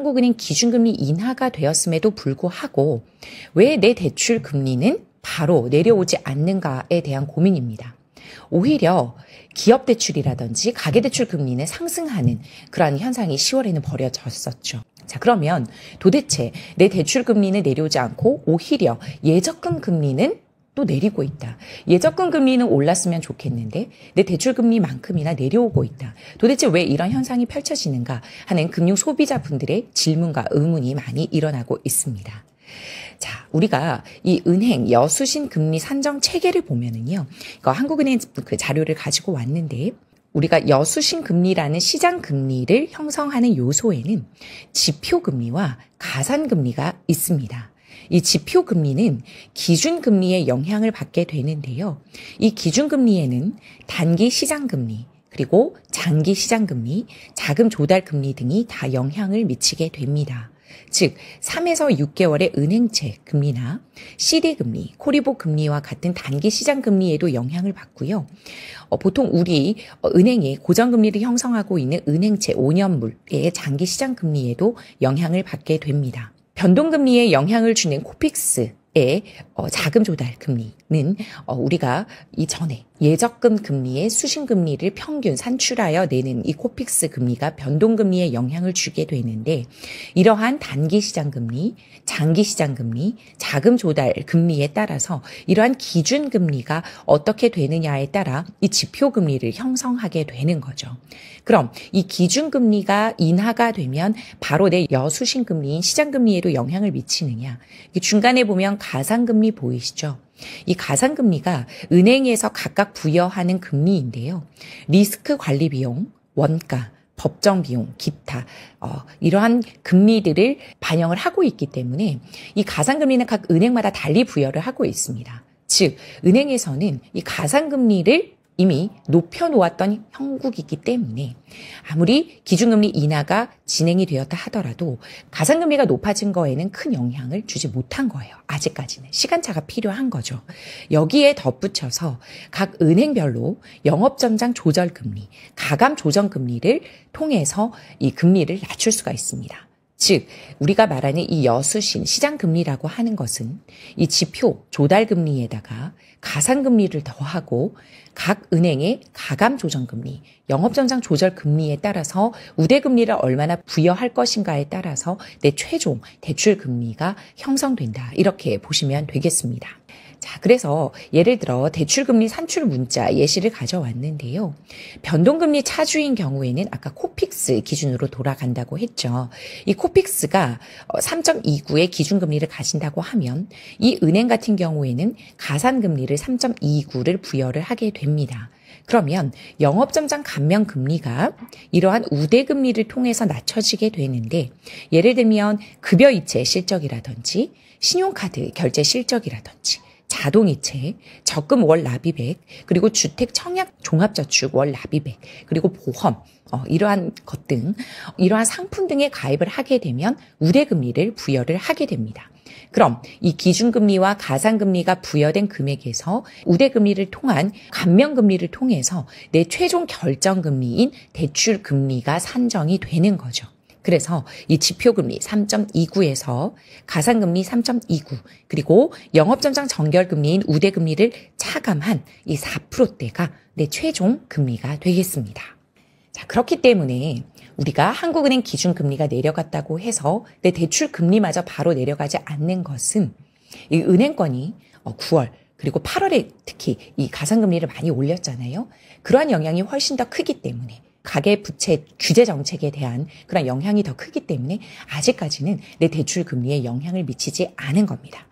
한국은행 기준금리 인하가 되었음에도 불구하고 왜 내 대출 금리는 바로 내려오지 않는가에 대한 고민입니다. 오히려 기업 대출이라든지 가계 대출 금리는 상승하는 그러한 현상이 10월에는 벌어졌었죠. 자, 그러면 도대체 내 대출 금리는 내려오지 않고 오히려 예적금 금리는 또 내리고 있다. 예적금 금리는 올랐으면 좋겠는데 내 대출 금리만큼이나 내려오고 있다. 도대체 왜 이런 현상이 펼쳐지는가 하는 금융 소비자분들의 질문과 의문이 많이 일어나고 있습니다. 자, 우리가 이 은행 여수신 금리 산정 체계를 보면은요, 한국은행 그 자료를 가지고 왔는데, 우리가 여수신 금리라는 시장 금리를 형성하는 요소에는 지표 금리와 가산 금리가 있습니다. 이 지표 금리는 기준 금리의 영향을 받게 되는데요. 이 기준 금리에는 단기 시장 금리, 그리고 장기 시장 금리, 자금 조달 금리 등이 다 영향을 미치게 됩니다. 즉 3에서 6개월의 은행채 금리나 CD 금리, 코리보 금리와 같은 단기 시장 금리에도 영향을 받고요. 보통 우리 은행이 고정금리를 형성하고 있는 은행채 5년물의 장기 시장 금리에도 영향을 받게 됩니다. 변동금리에 영향을 주는 코픽스의 자금 조달 금리는 우리가 이전에 예적금 금리의 수신금리를 평균 산출하여 내는 이 코픽스 금리가 변동금리에 영향을 주게 되는데, 이러한 단기 시장 금리, 장기 시장 금리, 자금 조달 금리에 따라서 이러한 기준 금리가 어떻게 되느냐에 따라 이 지표 금리를 형성하게 되는 거죠. 그럼 이 기준 금리가 인하가 되면 바로 내 여수신 금리인 시장 금리에도 영향을 미치느냐? 중간에 보면 가산금리 보이시죠? 이 가산금리가 은행에서 각각 부여하는 금리인데요. 리스크 관리 비용, 원가, 법정 비용, 기타 이러한 금리들을 반영을 하고 있기 때문에 이 가산금리는 각 은행마다 달리 부여를 하고 있습니다. 즉 은행에서는 이 가산금리를 이미 높여놓았던 형국이기 때문에 아무리 기준금리 인하가 진행이 되었다 하더라도 가산금리가 높아진 거에는 큰 영향을 주지 못한 거예요. 아직까지는. 시간차가 필요한 거죠. 여기에 덧붙여서 각 은행별로 영업전장 조절금리, 가감 조정금리를 통해서 이 금리를 낮출 수가 있습니다. 즉 우리가 말하는 이 여수신 시장금리라고 하는 것은 이 지표 조달금리에다가 가산금리를 더하고 각 은행의 가감조정금리, 영업전장 조절금리에 따라서 우대금리를 얼마나 부여할 것인가에 따라서 내 최종 대출금리가 형성된다. 이렇게 보시면 되겠습니다. 자, 그래서 예를 들어 대출금리 산출 문자 예시를 가져왔는데요. 변동금리 차주인 경우에는 아까 코픽스 기준으로 돌아간다고 했죠. 이 코픽스가 3.29의 기준금리를 가진다고 하면 이 은행 같은 경우에는 가산금리를 3.29를 부여를 하게 됩니다. 그러면 영업점장 감면금리가 이러한 우대금리를 통해서 낮춰지게 되는데, 예를 들면 급여이체 실적이라든지 신용카드 결제 실적이라든지 자동이체, 적금 월 납입액, 그리고 주택 청약 종합저축 월 납입액, 그리고 보험, 이러한 것 등, 이러한 상품 등에 가입을 하게 되면 우대금리를 부여를 하게 됩니다. 그럼 이 기준금리와 가산금리가 부여된 금액에서 우대금리를 통한 감면금리를 통해서 내 최종 결정금리인 대출금리가 산정이 되는 거죠. 그래서 이 지표금리 3.29에서 가산금리 3.29 그리고 영업전장 정결금리인 우대금리를 차감한 이 4%대가 내 최종 금리가 되겠습니다. 자, 그렇기 때문에 우리가 한국은행 기준금리가 내려갔다고 해서 내 대출금리마저 바로 내려가지 않는 것은 이 은행권이 9월 그리고 8월에 특히 이 가산금리를 많이 올렸잖아요. 그러한 영향이 훨씬 더 크기 때문에 가계부채 규제 정책에 대한 그런 영향이 더 크기 때문에 아직까지는 내 대출 금리에 영향을 미치지 않은 겁니다.